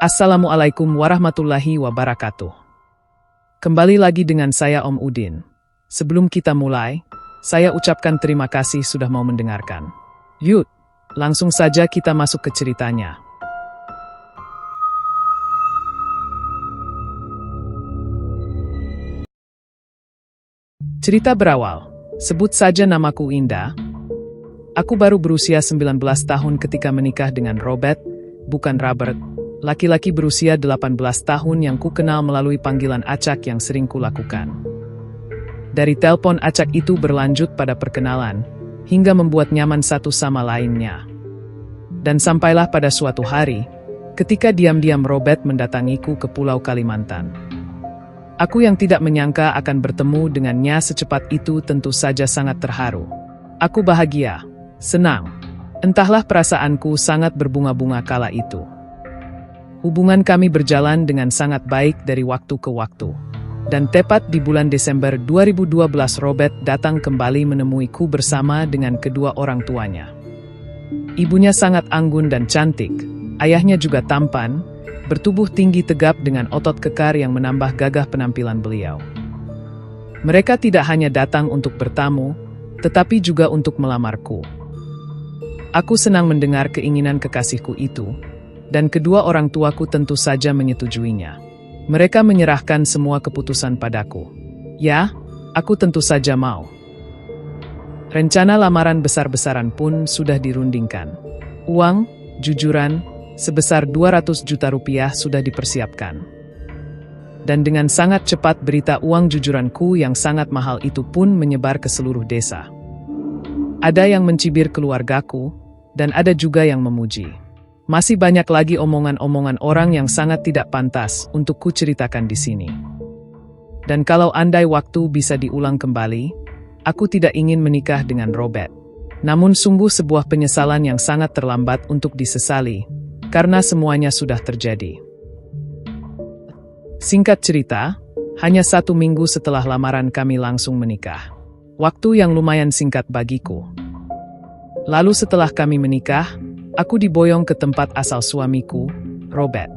Assalamualaikum warahmatullahi wabarakatuh. Kembali lagi dengan saya Om Udin. Sebelum kita mulai, saya ucapkan terima kasih sudah mau mendengarkan. Yuk, langsung saja kita masuk ke ceritanya. Cerita berawal, sebut saja namaku Indah. Aku baru berusia 19 tahun ketika menikah dengan Robert, bukan Robert, laki-laki berusia 18 tahun yang ku kenal melalui panggilan acak yang sering kulakukan. Dari telepon acak itu berlanjut pada perkenalan, hingga membuat nyaman satu sama lainnya. Dan sampailah pada suatu hari, ketika diam-diam Robert mendatangiku ke Pulau Kalimantan. Aku yang tidak menyangka akan bertemu dengannya secepat itu tentu saja sangat terharu. Aku bahagia, senang. Entahlah perasaanku sangat berbunga-bunga kala itu. Hubungan kami berjalan dengan sangat baik dari waktu ke waktu. Dan tepat di bulan Desember 2012 Robert datang kembali menemuiku bersama dengan kedua orang tuanya. Ibunya sangat anggun dan cantik, ayahnya juga tampan, bertubuh tinggi tegap dengan otot kekar yang menambah gagah penampilan beliau. Mereka tidak hanya datang untuk bertamu, tetapi juga untuk melamarku. Aku senang mendengar keinginan kekasihku itu, dan kedua orang tuaku tentu saja menyetujuinya. Mereka menyerahkan semua keputusan padaku. Ya, aku tentu saja mau. Rencana lamaran besar-besaran pun sudah dirundingkan. Uang, jujuran, sebesar 200 juta rupiah sudah dipersiapkan. Dan dengan sangat cepat berita uang jujuranku yang sangat mahal itu pun menyebar ke seluruh desa. Ada yang mencibir keluargaku, dan ada juga yang memuji. Masih banyak lagi omongan-omongan orang yang sangat tidak pantas untuk kuceritakan di sini. Dan kalau andai waktu bisa diulang kembali, aku tidak ingin menikah dengan Robert. Namun sungguh sebuah penyesalan yang sangat terlambat untuk disesali, karena semuanya sudah terjadi. Singkat cerita, hanya 1 minggu setelah lamaran kami langsung menikah. Waktu yang lumayan singkat bagiku. Lalu setelah kami menikah, aku diboyong ke tempat asal suamiku, Robert.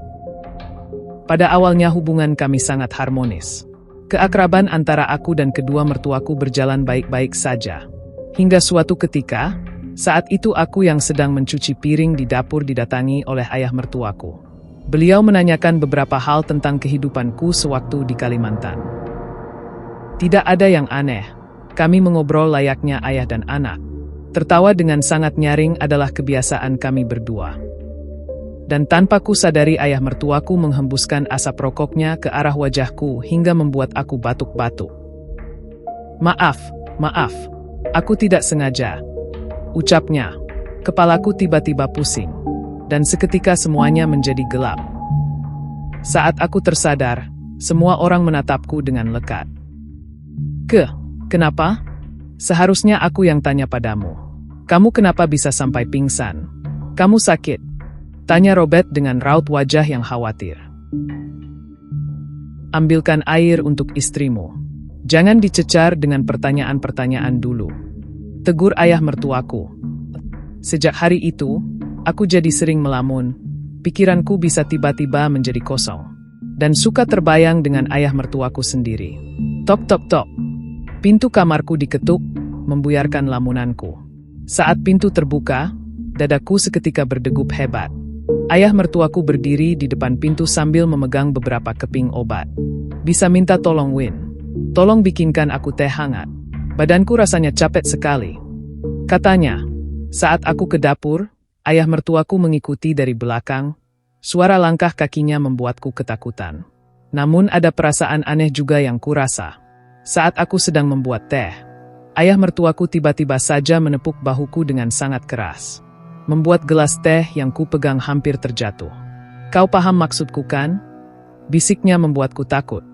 Pada awalnya hubungan kami sangat harmonis. Keakraban antara aku dan kedua mertuaku berjalan baik-baik saja. Hingga suatu ketika, saat itu aku yang sedang mencuci piring di dapur didatangi oleh ayah mertuaku. Beliau menanyakan beberapa hal tentang kehidupanku sewaktu di Kalimantan. Tidak ada yang aneh, kami mengobrol layaknya ayah dan anak. Tertawa dengan sangat nyaring adalah kebiasaan kami berdua. Dan tanpa ku sadari ayah mertuaku menghembuskan asap rokoknya ke arah wajahku hingga membuat aku batuk-batuk. Maaf, aku tidak sengaja. Ucapnya, kepalaku tiba-tiba pusing, dan seketika semuanya menjadi gelap. Saat aku tersadar, semua orang menatapku dengan lekat. Kenapa? Seharusnya aku yang tanya padamu. Kamu kenapa bisa sampai pingsan? Kamu sakit? Tanya Robert dengan raut wajah yang khawatir. Ambilkan air untuk istrimu. Jangan dicecar dengan pertanyaan-pertanyaan dulu. Tegur ayah mertuaku. Sejak hari itu, aku jadi sering melamun. Pikiranku bisa tiba-tiba menjadi kosong. Dan suka terbayang dengan ayah mertuaku sendiri. Tok tok tok. Pintu kamarku diketuk, membuyarkan lamunanku. Saat pintu terbuka, dadaku seketika berdegup hebat. Ayah mertuaku berdiri di depan pintu sambil memegang beberapa keping obat. Bisa minta tolong Win. Tolong bikinkan aku teh hangat. Badanku rasanya capek sekali. Katanya, saat aku ke dapur, ayah mertuaku mengikuti dari belakang. Suara langkah kakinya membuatku ketakutan. Namun ada perasaan aneh juga yang kurasa. Saat aku sedang membuat teh, ayah mertuaku tiba-tiba saja menepuk bahuku dengan sangat keras. Membuat gelas teh yang kupegang hampir terjatuh. Kau paham maksudku kan? Bisiknya membuatku takut.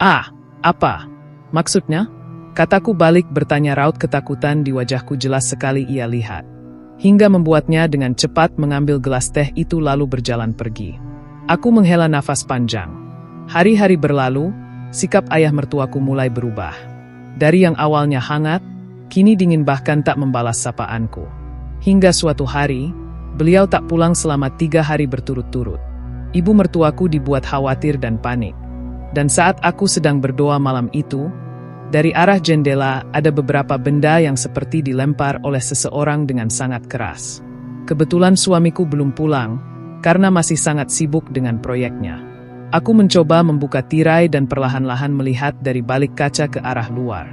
Apa? Maksudnya? Kataku balik bertanya, raut ketakutan di wajahku jelas sekali ia lihat. Hingga membuatnya dengan cepat mengambil gelas teh itu lalu berjalan pergi. Aku menghela nafas panjang. Hari-hari berlalu, sikap ayah mertuaku mulai berubah. Dari yang awalnya hangat, kini dingin bahkan tak membalas sapaanku. Hingga suatu hari, beliau tak pulang selama 3 hari berturut-turut. Ibu mertuaku dibuat khawatir dan panik. Dan saat aku sedang berdoa malam itu, dari arah jendela ada beberapa benda yang seperti dilempar oleh seseorang dengan sangat keras. Kebetulan suamiku belum pulang, karena masih sangat sibuk dengan proyeknya. Aku mencoba membuka tirai dan perlahan-lahan melihat dari balik kaca ke arah luar.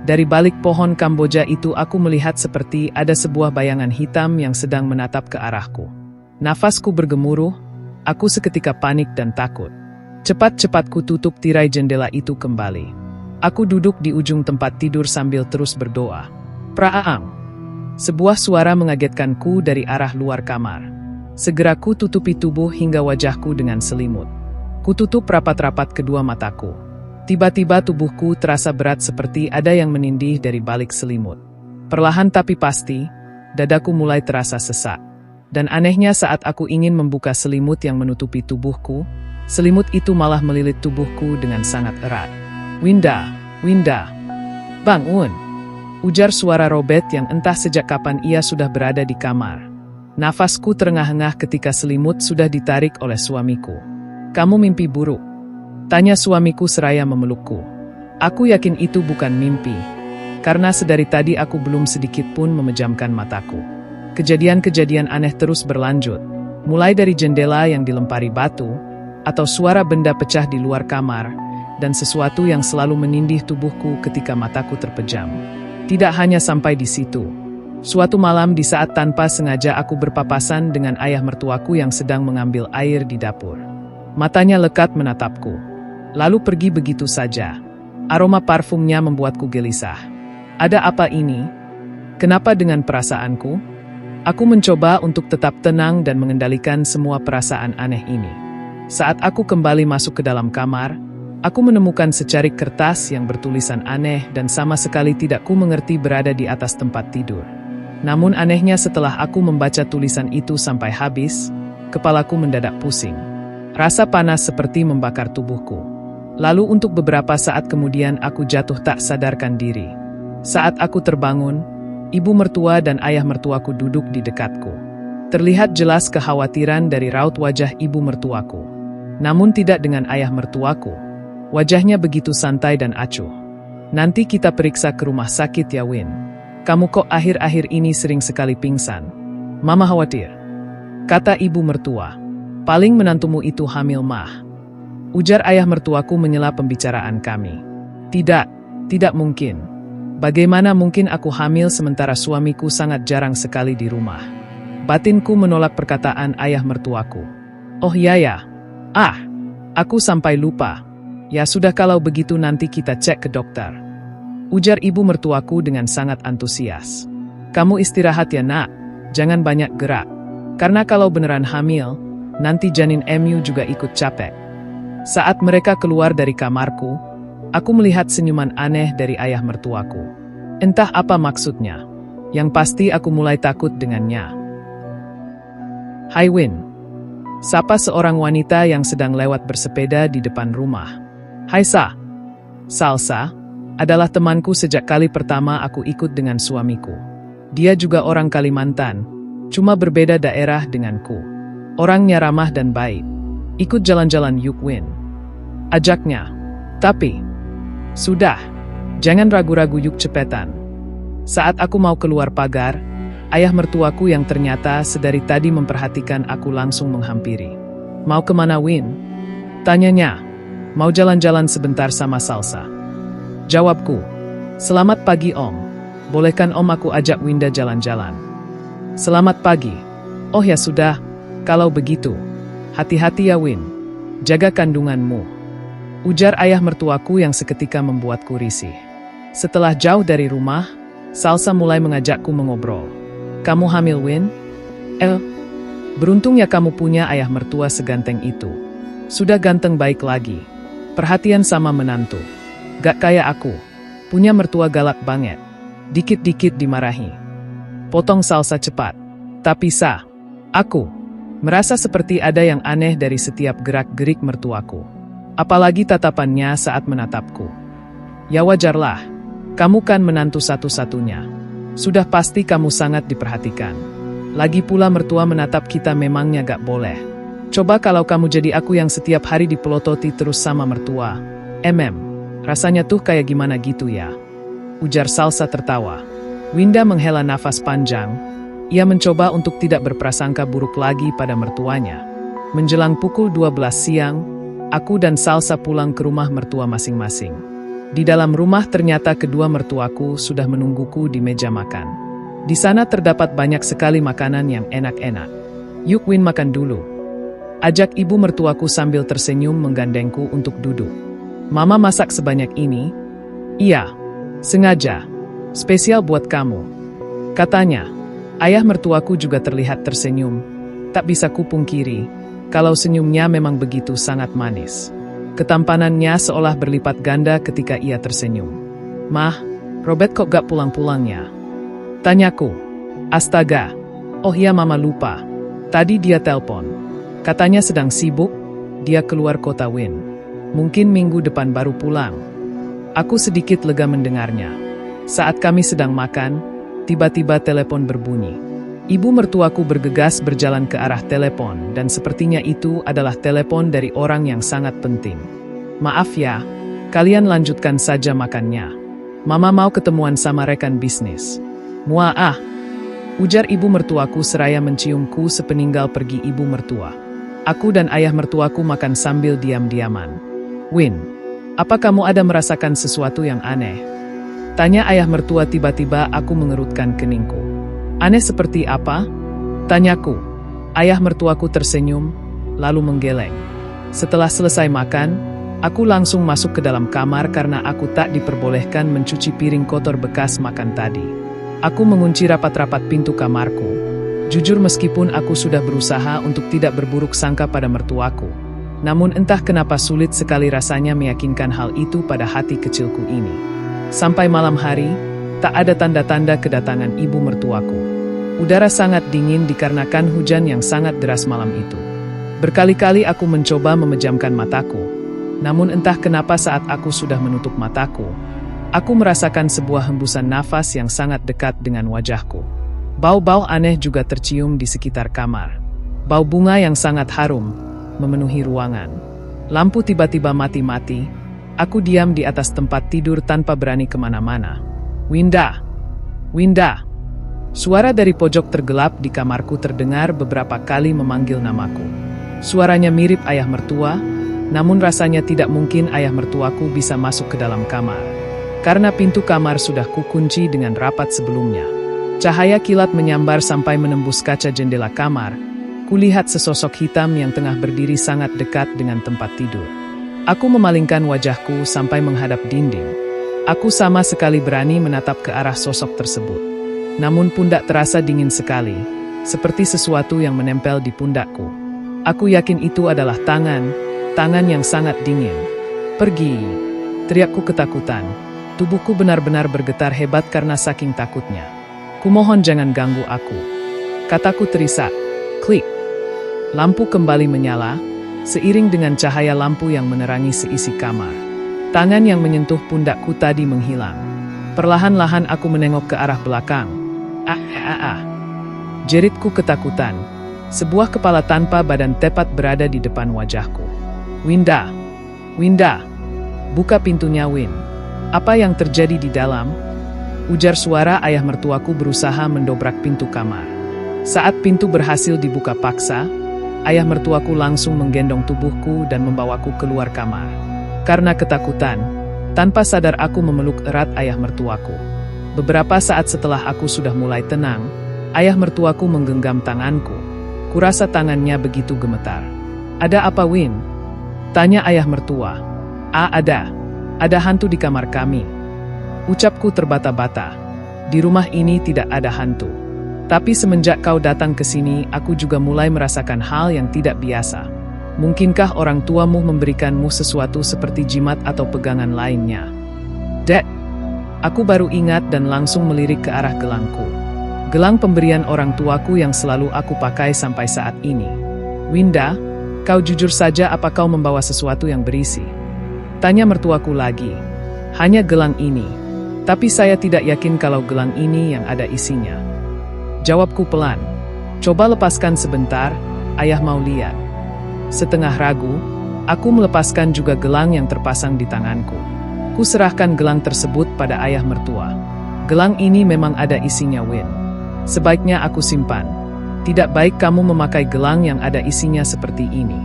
Dari balik pohon Kamboja itu aku melihat seperti ada sebuah bayangan hitam yang sedang menatap ke arahku. Nafasku bergemuruh, aku seketika panik dan takut. Cepat-cepat ku tutup tirai jendela itu kembali. Aku duduk di ujung tempat tidur sambil terus berdoa. Praang! Sebuah suara mengagetkanku dari arah luar kamar. Segera ku tutupi tubuh hingga wajahku dengan selimut. Ku tutup rapat-rapat kedua mataku. Tiba-tiba tubuhku terasa berat seperti ada yang menindih dari balik selimut. Perlahan tapi pasti, dadaku mulai terasa sesak. Dan anehnya saat aku ingin membuka selimut yang menutupi tubuhku, selimut itu malah melilit tubuhku dengan sangat erat. Winda, Winda, bangun! Ujar suara Robert yang entah sejak kapan ia sudah berada di kamar. Nafasku terengah-engah ketika selimut sudah ditarik oleh suamiku. Kamu mimpi buruk? Tanya suamiku seraya memelukku. Aku yakin itu bukan mimpi, karena sedari tadi aku belum sedikit pun memejamkan mataku. Kejadian-kejadian aneh terus berlanjut, mulai dari jendela yang dilempari batu, atau suara benda pecah di luar kamar, dan sesuatu yang selalu menindih tubuhku ketika mataku terpejam. Tidak hanya sampai di situ. Suatu malam di saat tanpa sengaja aku berpapasan dengan ayah mertuaku yang sedang mengambil air di dapur. Matanya lekat menatapku. Lalu pergi begitu saja. Aroma parfumnya membuatku gelisah. Ada apa ini? Kenapa dengan perasaanku? Aku mencoba untuk tetap tenang dan mengendalikan semua perasaan aneh ini. Saat aku kembali masuk ke dalam kamar, aku menemukan secarik kertas yang bertulisan aneh dan sama sekali tidak ku mengerti berada di atas tempat tidur. Namun anehnya setelah aku membaca tulisan itu sampai habis, kepalaku mendadak pusing. Rasa panas seperti membakar tubuhku. Lalu untuk beberapa saat kemudian aku jatuh tak sadarkan diri. Saat aku terbangun, ibu mertua dan ayah mertuaku duduk di dekatku. Terlihat jelas kekhawatiran dari raut wajah ibu mertuaku. Namun tidak dengan ayah mertuaku. Wajahnya begitu santai dan acuh. Nanti kita periksa ke rumah sakit ya Win. Kamu kok akhir-akhir ini sering sekali pingsan. Mama khawatir. Kata ibu mertua. Paling menantumu itu hamil mah. Ujar ayah mertuaku menyela pembicaraan kami. Tidak mungkin. Bagaimana mungkin aku hamil sementara suamiku sangat jarang sekali di rumah? Batinku menolak perkataan ayah mertuaku. Oh ya. Aku sampai lupa. Ya sudah kalau begitu nanti kita cek ke dokter. Ujar ibu mertuaku dengan sangat antusias. Kamu istirahat ya nak, jangan banyak gerak. Karena kalau beneran hamil, nanti janin MU juga ikut capek. Saat mereka keluar dari kamarku, aku melihat senyuman aneh dari ayah mertuaku. Entah apa maksudnya. Yang pasti aku mulai takut dengannya. Hai Win. Sapa seorang wanita yang sedang lewat bersepeda di depan rumah. Hai Salsa adalah temanku sejak kali pertama aku ikut dengan suamiku. Dia juga orang Kalimantan, cuma berbeda daerah denganku. Orangnya ramah dan baik. Ikut jalan-jalan yuk Win. Ajaknya. Tapi, sudah. Jangan ragu-ragu yuk cepetan. Saat aku mau keluar pagar, ayah mertuaku yang ternyata sedari tadi memperhatikan aku langsung menghampiri. Mau kemana Win? Tanyanya. Mau jalan-jalan sebentar sama Salsa. Jawabku. Selamat pagi Om. Bolehkan Om aku ajak Winda jalan-jalan? Selamat pagi. Oh ya sudah. Kalau begitu. Hati-hati ya Win, jaga kandunganmu. Ujar ayah mertuaku yang seketika membuatku risih. Setelah jauh dari rumah, Salsa mulai mengajakku mengobrol. Kamu hamil Win? Beruntungnya kamu punya ayah mertua seganteng itu. Sudah ganteng baik lagi. Perhatian sama menantu. Gak kayak aku. Punya mertua galak banget. Dikit-dikit dimarahi. Potong Salsa cepat. Tapi aku merasa seperti ada yang aneh dari setiap gerak-gerik mertuaku. Apalagi tatapannya saat menatapku. Ya wajarlah, kamu kan menantu satu-satunya. Sudah pasti kamu sangat diperhatikan. Lagi pula mertua menatap kita memangnya gak boleh. Coba kalau kamu jadi aku yang setiap hari dipelototi terus sama mertua. Rasanya tuh kayak gimana gitu ya? Ujar Salsa tertawa. Winda menghela nafas panjang. Ia mencoba untuk tidak berprasangka buruk lagi pada mertuanya. Menjelang pukul 12 siang, aku dan Salsa pulang ke rumah mertua masing-masing. Di dalam rumah ternyata kedua mertuaku sudah menungguku di meja makan. Di sana terdapat banyak sekali makanan yang enak-enak. Yuk Win, makan dulu. Ajak ibu mertuaku sambil tersenyum menggandengku untuk duduk. Mama masak sebanyak ini? Iya, sengaja. Spesial buat kamu. Katanya. Ayah mertuaku juga terlihat tersenyum. Tak bisa kupungkiri, kalau senyumnya memang begitu sangat manis. Ketampanannya seolah berlipat ganda ketika ia tersenyum. Mah, Robert kok gak pulang-pulangnya? Tanyaku. Astaga. Oh iya, Mama lupa. Tadi dia telpon. Katanya sedang sibuk, dia keluar kota Win. Mungkin minggu depan baru pulang. Aku sedikit lega mendengarnya. Saat kami sedang makan, tiba-tiba telepon berbunyi. Ibu mertuaku bergegas berjalan ke arah telepon dan sepertinya itu adalah telepon dari orang yang sangat penting. Maaf ya, kalian lanjutkan saja makannya. Mama mau ketemuan sama rekan bisnis. Muah, ujar ibu mertuaku seraya menciumku sepeninggal pergi ibu mertua. Aku dan ayah mertuaku makan sambil diam-diaman. Win, apa kamu ada merasakan sesuatu yang aneh? Tanya ayah mertua. Tiba-tiba aku mengerutkan keningku. Aneh seperti apa? Tanyaku. Ayah mertuaku tersenyum, lalu menggeleng. Setelah selesai makan, aku langsung masuk ke dalam kamar karena aku tak diperbolehkan mencuci piring kotor bekas makan tadi. Aku mengunci rapat-rapat pintu kamarku. Jujur, meskipun aku sudah berusaha untuk tidak berburuk sangka pada mertuaku, namun entah kenapa sulit sekali rasanya meyakinkan hal itu pada hati kecilku ini. Sampai malam hari, tak ada tanda-tanda kedatangan ibu mertuaku. Udara sangat dingin dikarenakan hujan yang sangat deras malam itu. Berkali-kali aku mencoba memejamkan mataku. Namun entah kenapa saat aku sudah menutup mataku, aku merasakan sebuah hembusan nafas yang sangat dekat dengan wajahku. Bau-bau aneh juga tercium di sekitar kamar. Bau bunga yang sangat harum memenuhi ruangan. Lampu tiba-tiba mati-mati. Aku diam di atas tempat tidur tanpa berani kemana-mana. Winda! Winda! Suara dari pojok tergelap di kamarku terdengar beberapa kali memanggil namaku. Suaranya mirip ayah mertua, namun rasanya tidak mungkin ayah mertuaku bisa masuk ke dalam kamar. Karena pintu kamar sudah kukunci dengan rapat sebelumnya. Cahaya kilat menyambar sampai menembus kaca jendela kamar. Kulihat sesosok hitam yang tengah berdiri sangat dekat dengan tempat tidur. Aku memalingkan wajahku sampai menghadap dinding. Aku sama sekali berani menatap ke arah sosok tersebut. Namun pundak terasa dingin sekali, seperti sesuatu yang menempel di pundakku. Aku yakin itu adalah tangan yang sangat dingin. Pergi, teriakku ketakutan. Tubuhku benar-benar bergetar hebat karena saking takutnya. Kumohon jangan ganggu aku, kataku terisak. Klik. Lampu kembali menyala, seiring dengan cahaya lampu yang menerangi seisi kamar. Tangan yang menyentuh pundakku tadi menghilang. Perlahan-lahan aku menengok ke arah belakang. Jeritku ketakutan. Sebuah kepala tanpa badan tepat berada di depan wajahku. Winda! Winda! Buka pintunya, Win. Apa yang terjadi di dalam? Ujar suara ayah mertuaku berusaha mendobrak pintu kamar. Saat pintu berhasil dibuka paksa, ayah mertuaku langsung menggendong tubuhku dan membawaku keluar kamar. Karena ketakutan, tanpa sadar aku memeluk erat ayah mertuaku. Beberapa saat setelah aku sudah mulai tenang, ayah mertuaku menggenggam tanganku. Kurasa tangannya begitu gemetar. Ada apa, Win? Tanya ayah mertua. Ada. Ada hantu di kamar kami. Ucapku terbata-bata. Di rumah ini tidak ada hantu. Tapi semenjak kau datang ke sini, aku juga mulai merasakan hal yang tidak biasa. Mungkinkah orang tuamu memberikanmu sesuatu seperti jimat atau pegangan lainnya? Dek, aku baru ingat dan langsung melirik ke arah gelangku. Gelang pemberian orang tuaku yang selalu aku pakai sampai saat ini. Winda, kau jujur saja, apa kau membawa sesuatu yang berisi? Tanya mertuaku lagi. Hanya gelang ini. Tapi saya tidak yakin kalau gelang ini yang ada isinya. Jawabku pelan. Coba lepaskan sebentar, ayah mau lihat. Setengah ragu, aku melepaskan juga gelang yang terpasang di tanganku. Ku serahkan gelang tersebut pada ayah mertua. Gelang ini memang ada isinya, Win. Sebaiknya aku simpan. Tidak baik kamu memakai gelang yang ada isinya seperti ini.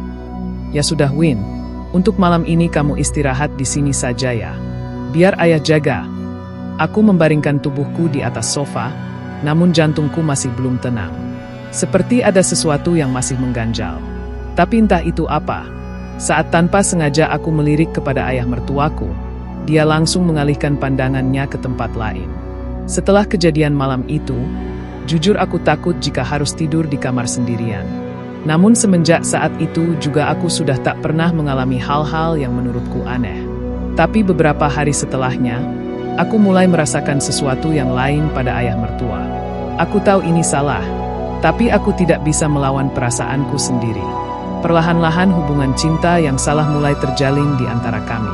Ya sudah, Win. Untuk malam ini kamu istirahat di sini saja ya. Biar ayah jaga. Aku membaringkan tubuhku di atas sofa, namun jantungku masih belum tenang. Seperti ada sesuatu yang masih mengganjal. Tapi entah itu apa. Saat tanpa sengaja aku melirik kepada ayah mertuaku, dia langsung mengalihkan pandangannya ke tempat lain. Setelah kejadian malam itu, jujur aku takut jika harus tidur di kamar sendirian. Namun semenjak saat itu juga aku sudah tak pernah mengalami hal-hal yang menurutku aneh. Tapi beberapa hari setelahnya, aku mulai merasakan sesuatu yang lain pada ayah mertua. Aku tahu ini salah, tapi aku tidak bisa melawan perasaanku sendiri. Perlahan-lahan hubungan cinta yang salah mulai terjalin di antara kami.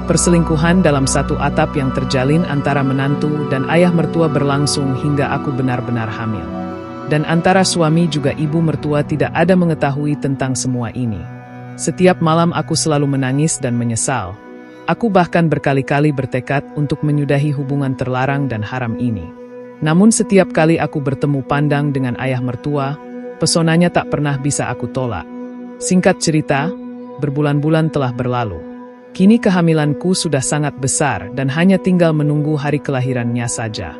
Perselingkuhan dalam satu atap yang terjalin antara menantu dan ayah mertua berlangsung hingga aku benar-benar hamil. Dan antara suami juga ibu mertua tidak ada mengetahui tentang semua ini. Setiap malam aku selalu menangis dan menyesal. Aku bahkan berkali-kali bertekad untuk menyudahi hubungan terlarang dan haram ini. Namun setiap kali aku bertemu pandang dengan ayah mertua, pesonanya tak pernah bisa aku tolak. Singkat cerita, berbulan-bulan telah berlalu. Kini kehamilanku sudah sangat besar dan hanya tinggal menunggu hari kelahirannya saja.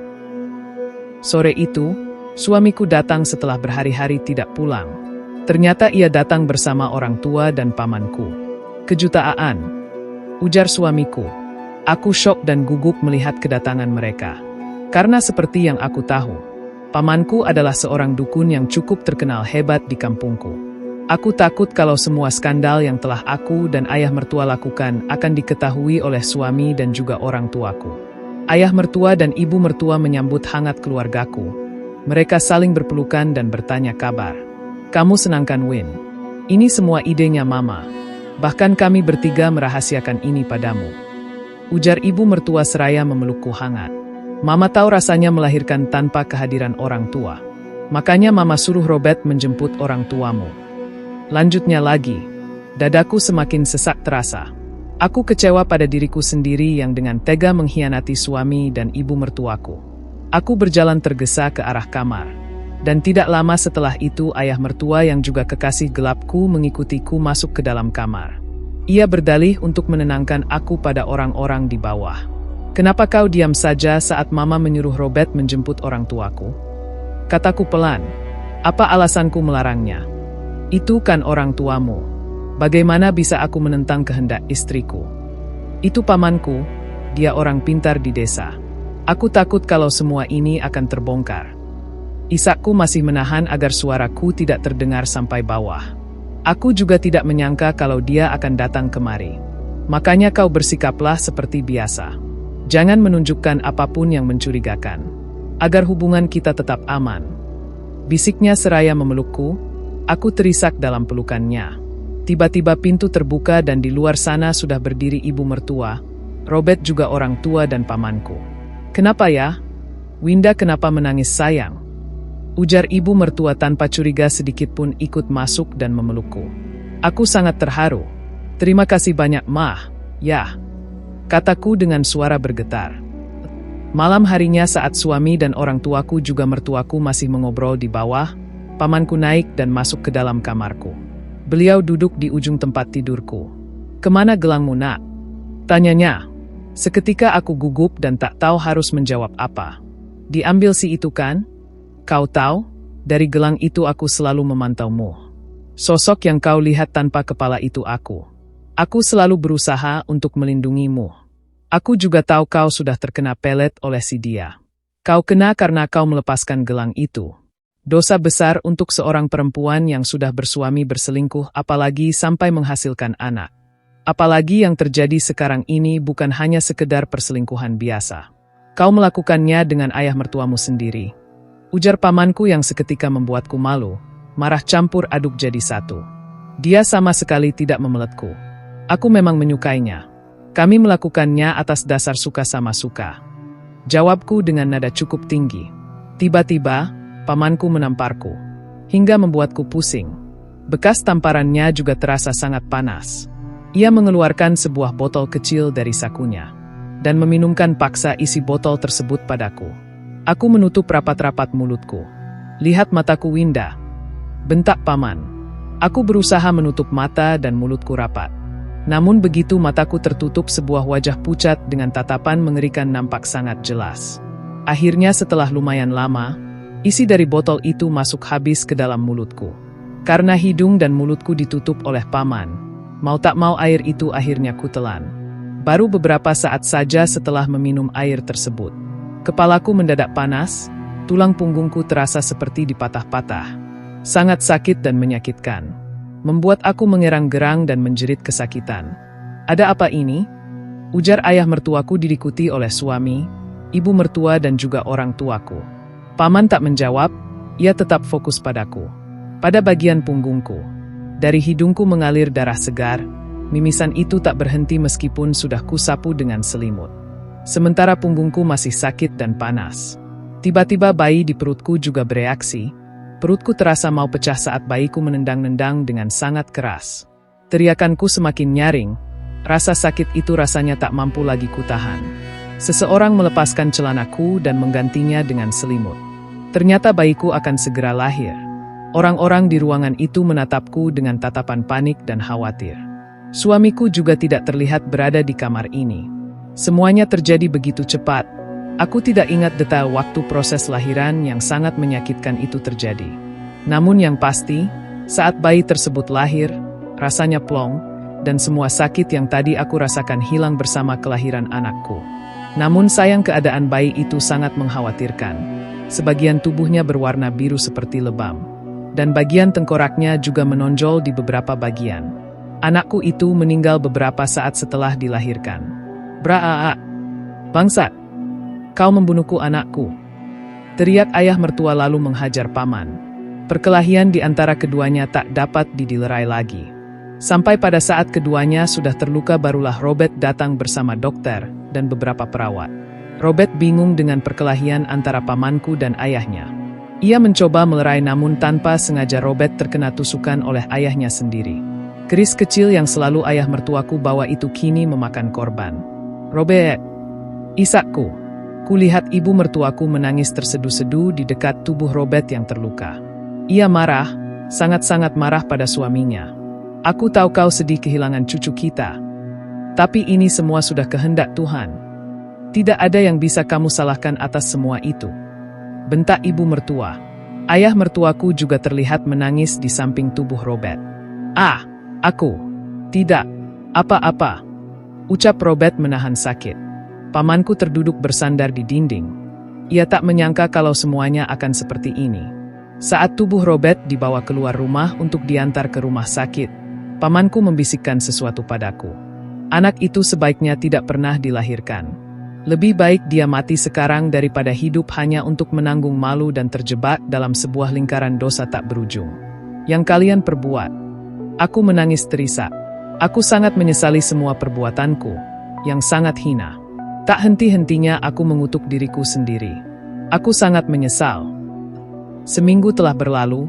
Sore itu, suamiku datang setelah berhari-hari tidak pulang. Ternyata ia datang bersama orang tua dan pamanku. Kejutaan, ujar suamiku. Aku syok dan gugup melihat kedatangan mereka. Karena seperti yang aku tahu, pamanku adalah seorang dukun yang cukup terkenal hebat di kampungku. Aku takut kalau semua skandal yang telah aku dan ayah mertua lakukan akan diketahui oleh suami dan juga orang tuaku. Ayah mertua dan ibu mertua menyambut hangat keluargaku. Mereka saling berpelukan dan bertanya kabar. Kamu senangkan, Win? Ini semua idenya Mama. Bahkan kami bertiga merahasiakan ini padamu. Ujar ibu mertua seraya memelukku hangat. Mama tahu rasanya melahirkan tanpa kehadiran orang tua. Makanya Mama suruh Robert menjemput orang tuamu. Lanjutnya lagi, dadaku semakin sesak terasa. Aku kecewa pada diriku sendiri yang dengan tega mengkhianati suami dan ibu mertuaku. Aku berjalan tergesa ke arah kamar. Dan tidak lama setelah itu ayah mertua yang juga kekasih gelapku mengikutiku masuk ke dalam kamar. Ia berdalih untuk menenangkan aku pada orang-orang di bawah. Kenapa kau diam saja saat Mama menyuruh Robert menjemput orang tuaku? Kataku pelan. Apa alasanku melarangnya? Itu kan orang tuamu. Bagaimana bisa aku menentang kehendak istriku? Itu pamanku, dia orang pintar di desa. Aku takut kalau semua ini akan terbongkar. Isakku masih menahan agar suaraku tidak terdengar sampai bawah. Aku juga tidak menyangka kalau dia akan datang kemari. Makanya kau bersikaplah seperti biasa. Jangan menunjukkan apapun yang mencurigakan. Agar hubungan kita tetap aman. Bisiknya seraya memelukku. Aku terisak dalam pelukannya. Tiba-tiba pintu terbuka dan di luar sana sudah berdiri ibu mertua, Robert juga orang tua dan pamanku. Kenapa ya? Winda kenapa menangis sayang? Ujar ibu mertua tanpa curiga sedikit pun ikut masuk dan memelukku. Aku sangat terharu. Terima kasih banyak Mah, ya. Kataku dengan suara bergetar. Malam harinya saat suami dan orang tuaku juga mertuaku masih mengobrol di bawah, pamanku naik dan masuk ke dalam kamarku. Beliau duduk di ujung tempat tidurku. Kemana gelangmu, Nak? Tanyanya. Seketika aku gugup dan tak tahu harus menjawab apa. Diambil si itu kan? Kau tahu, dari gelang itu aku selalu memantaumu. Sosok yang kau lihat tanpa kepala itu aku. Aku selalu berusaha untuk melindungimu. Aku juga tahu kau sudah terkena pelet oleh si dia. Kau kena karena kau melepaskan gelang itu. Dosa besar untuk seorang perempuan yang sudah bersuami berselingkuh apalagi sampai menghasilkan anak. Apalagi yang terjadi sekarang ini bukan hanya sekedar perselingkuhan biasa. Kau melakukannya dengan ayah mertuamu sendiri. Ujar pamanku yang seketika membuatku malu, marah campur aduk jadi satu. Dia sama sekali tidak memeletku. Aku memang menyukainya. Kami melakukannya atas dasar suka sama suka. Jawabku dengan nada cukup tinggi. Tiba-tiba, pamanku menamparku, hingga membuatku pusing. Bekas tamparannya juga terasa sangat panas. Ia mengeluarkan sebuah botol kecil dari sakunya dan meminumkan paksa isi botol tersebut padaku. Aku menutup rapat-rapat mulutku. "Lihat mataku, Winda," bentak paman. Aku berusaha menutup mata dan mulutku rapat. Namun begitu mataku tertutup, sebuah wajah pucat dengan tatapan mengerikan nampak sangat jelas. Akhirnya setelah lumayan lama, isi dari botol itu masuk habis ke dalam mulutku. Karena hidung dan mulutku ditutup oleh paman, mau tak mau air itu akhirnya kutelan. Baru beberapa saat saja setelah meminum air tersebut, kepalaku mendadak panas, tulang punggungku terasa seperti dipatah-patah. Sangat sakit dan menyakitkan. Membuat aku mengerang-gerang dan menjerit kesakitan. "Ada apa ini?" ujar ayah mertuaku diikuti oleh suami, ibu mertua dan juga orang tuaku. Paman tak menjawab, ia tetap fokus padaku. Pada bagian punggungku, dari hidungku mengalir darah segar, mimisan itu tak berhenti meskipun sudah kusapu dengan selimut. Sementara punggungku masih sakit dan panas. Tiba-tiba bayi di perutku juga bereaksi. Perutku terasa mau pecah saat bayiku menendang-nendang dengan sangat keras. Teriakanku semakin nyaring. Rasa sakit itu rasanya tak mampu lagi kutahan. Seseorang melepaskan celanaku dan menggantinya dengan selimut. Ternyata bayiku akan segera lahir. Orang-orang di ruangan itu menatapku dengan tatapan panik dan khawatir. Suamiku juga tidak terlihat berada di kamar ini. Semuanya terjadi begitu cepat. Aku tidak ingat detail waktu proses lahiran yang sangat menyakitkan itu terjadi. Namun yang pasti, saat bayi tersebut lahir, rasanya plong, dan semua sakit yang tadi aku rasakan hilang bersama kelahiran anakku. Namun sayang keadaan bayi itu sangat mengkhawatirkan. Sebagian tubuhnya berwarna biru seperti lebam, dan bagian tengkoraknya juga menonjol di beberapa bagian. Anakku itu meninggal beberapa saat setelah dilahirkan. "Braa, bangsat! Kau membunuhku, anakku!" teriak ayah mertua lalu menghajar paman. Perkelahian di antara keduanya tak dapat didilerai lagi. Sampai pada saat keduanya sudah terluka barulah Robert datang bersama dokter dan beberapa perawat. Robert bingung dengan perkelahian antara pamanku dan ayahnya. Ia mencoba melerai namun tanpa sengaja Robert terkena tusukan oleh ayahnya sendiri. Keris kecil yang selalu ayah mertuaku bawa itu kini memakan korban. "Robert, isakku." Kulihat ibu mertuaku menangis terseduh-seduh di dekat tubuh Robert yang terluka. Ia marah, sangat-sangat marah pada suaminya. "Aku tahu kau sedih kehilangan cucu kita. Tapi ini semua sudah kehendak Tuhan. Tidak ada yang bisa kamu salahkan atas semua itu," bentak ibu mertua. Ayah mertuaku juga terlihat menangis di samping tubuh Robert. "Ah, aku tidak apa-apa," ucap Robert menahan sakit. Pamanku terduduk bersandar di dinding. Ia tak menyangka kalau semuanya akan seperti ini. Saat tubuh Robert dibawa keluar rumah untuk diantar ke rumah sakit, pamanku membisikkan sesuatu padaku. Anak itu sebaiknya tidak pernah dilahirkan. Lebih baik dia mati sekarang daripada hidup hanya untuk menanggung malu dan terjebak dalam sebuah lingkaran dosa tak berujung yang kalian perbuat. Aku menangis terisak. Aku sangat menyesali semua perbuatanku yang sangat hina. Tak henti-hentinya aku mengutuk diriku sendiri. Aku sangat menyesal. Seminggu telah berlalu,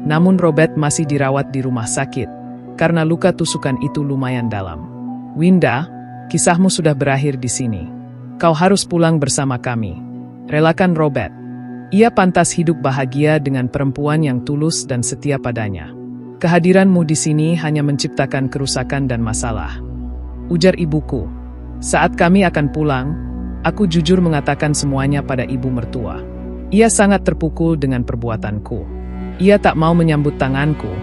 namun Robert masih dirawat di rumah sakit karena luka tusukan itu lumayan dalam. "Winda, kisahmu sudah berakhir di sini. Kau harus pulang bersama kami. Relakan Robert. Ia pantas hidup bahagia dengan perempuan yang tulus dan setia padanya. Kehadiranmu di sini hanya menciptakan kerusakan dan masalah," ujar ibuku. Saat kami akan pulang, aku jujur mengatakan semuanya pada ibu mertua. Ia sangat terpukul dengan perbuatanku. Ia tak mau menyambut tanganku,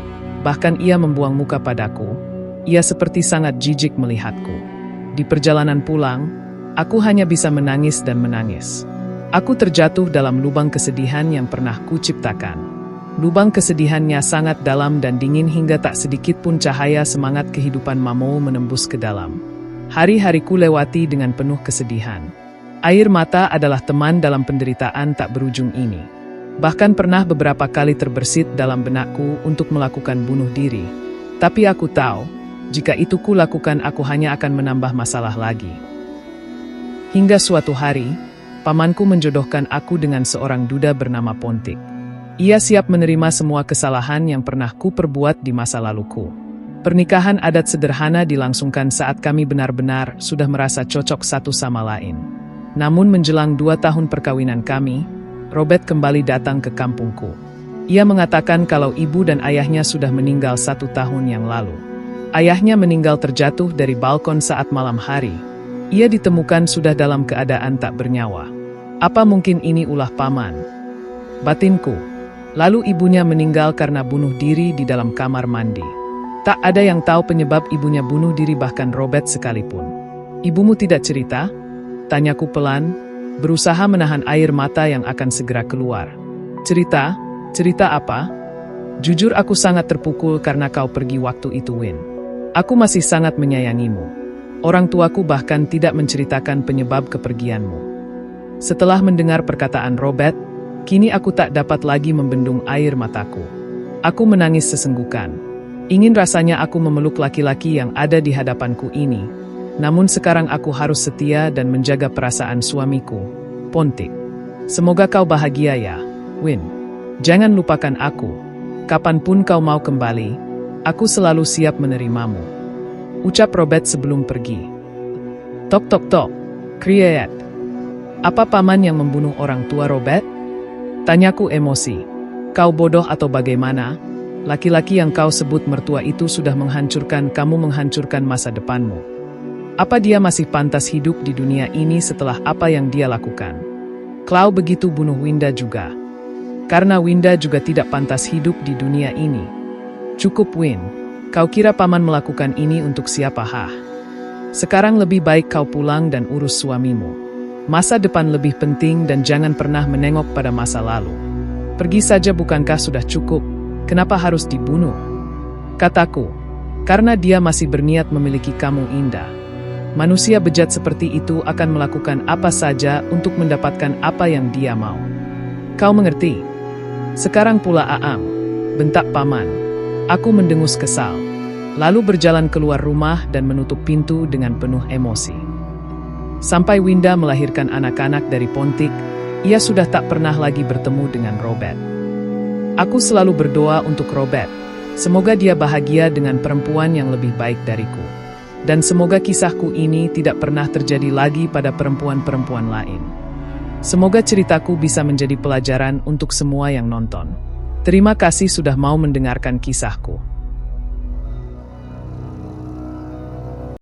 bahkan ia membuang muka padaku. Ia seperti sangat jijik melihatku. Di perjalanan pulang, aku hanya bisa menangis dan menangis. Aku terjatuh dalam lubang kesedihan yang pernah kuciptakan. Lubang kesedihannya sangat dalam dan dingin hingga tak sedikit pun cahaya semangat kehidupan mau menembus ke dalam. Hari-hariku lewati dengan penuh kesedihan. Air mata adalah teman dalam penderitaan tak berujung ini. Bahkan pernah beberapa kali terbersit dalam benakku untuk melakukan bunuh diri. Tapi aku tahu, jika itu kulakukan aku hanya akan menambah masalah lagi. Hingga suatu hari, pamanku menjodohkan aku dengan seorang duda bernama Pontik. Ia siap menerima semua kesalahan yang pernah ku perbuat di masa laluku. Pernikahan adat sederhana dilangsungkan saat kami benar-benar sudah merasa cocok satu sama lain. Namun menjelang 2 tahun perkawinan kami, Robert kembali datang ke kampungku. Ia mengatakan kalau ibu dan ayahnya sudah meninggal 1 tahun yang lalu. Ayahnya meninggal terjatuh dari balkon saat malam hari. Ia ditemukan sudah dalam keadaan tak bernyawa. Apa mungkin ini ulah paman? Batinku. Lalu ibunya meninggal karena bunuh diri di dalam kamar mandi. Tak ada yang tahu penyebab ibunya bunuh diri, bahkan Robert sekalipun. Ibumu tidak cerita? Tanyaku pelan, berusaha menahan air mata yang akan segera keluar. Cerita? Cerita apa? Jujur aku sangat terpukul karena kau pergi waktu itu, Win. Aku masih sangat menyayangimu. Orang tuaku bahkan tidak menceritakan penyebab kepergianmu. Setelah mendengar perkataan Robert, kini aku tak dapat lagi membendung air mataku. Aku menangis sesenggukan. Ingin rasanya aku memeluk laki-laki yang ada di hadapanku ini. Namun sekarang aku harus setia dan menjaga perasaan suamiku, Pontik. Semoga kau bahagia ya, Win. Jangan lupakan aku. Kapanpun kau mau kembali, aku selalu siap menerimamu. Ucap Robert sebelum pergi. Tok tok tok. Kriet. Apa paman yang membunuh orang tua Robert? Tanyaku emosi. Kau bodoh atau bagaimana? Laki-laki yang kau sebut mertua itu sudah menghancurkan kamu, menghancurkan masa depanmu. Apa dia masih pantas hidup di dunia ini setelah apa yang dia lakukan? Kau begitu bunuh Winda juga. Karena Winda juga tidak pantas hidup di dunia ini. Cukup, Win. Kau kira paman melakukan ini untuk siapa? Sekarang lebih baik kau pulang dan urus suamimu. Masa depan lebih penting dan jangan pernah menengok pada masa lalu. Pergi saja, bukankah sudah cukup? Kenapa harus dibunuh? Kataku, karena dia masih berniat memiliki kamu, Indah. Manusia bejat seperti itu akan melakukan apa saja untuk mendapatkan apa yang dia mau. Kau mengerti? Sekarang pula Aam, bentak paman. Aku mendengus kesal, lalu berjalan keluar rumah dan menutup pintu dengan penuh emosi. Sampai Winda melahirkan anak-anak dari Pontik, ia sudah tak pernah lagi bertemu dengan Robert. Aku selalu berdoa untuk Robert. Semoga dia bahagia dengan perempuan yang lebih baik dariku. Dan semoga kisahku ini tidak pernah terjadi lagi pada perempuan-perempuan lain. Semoga ceritaku bisa menjadi pelajaran untuk semua yang nonton. Terima kasih sudah mau mendengarkan kisahku.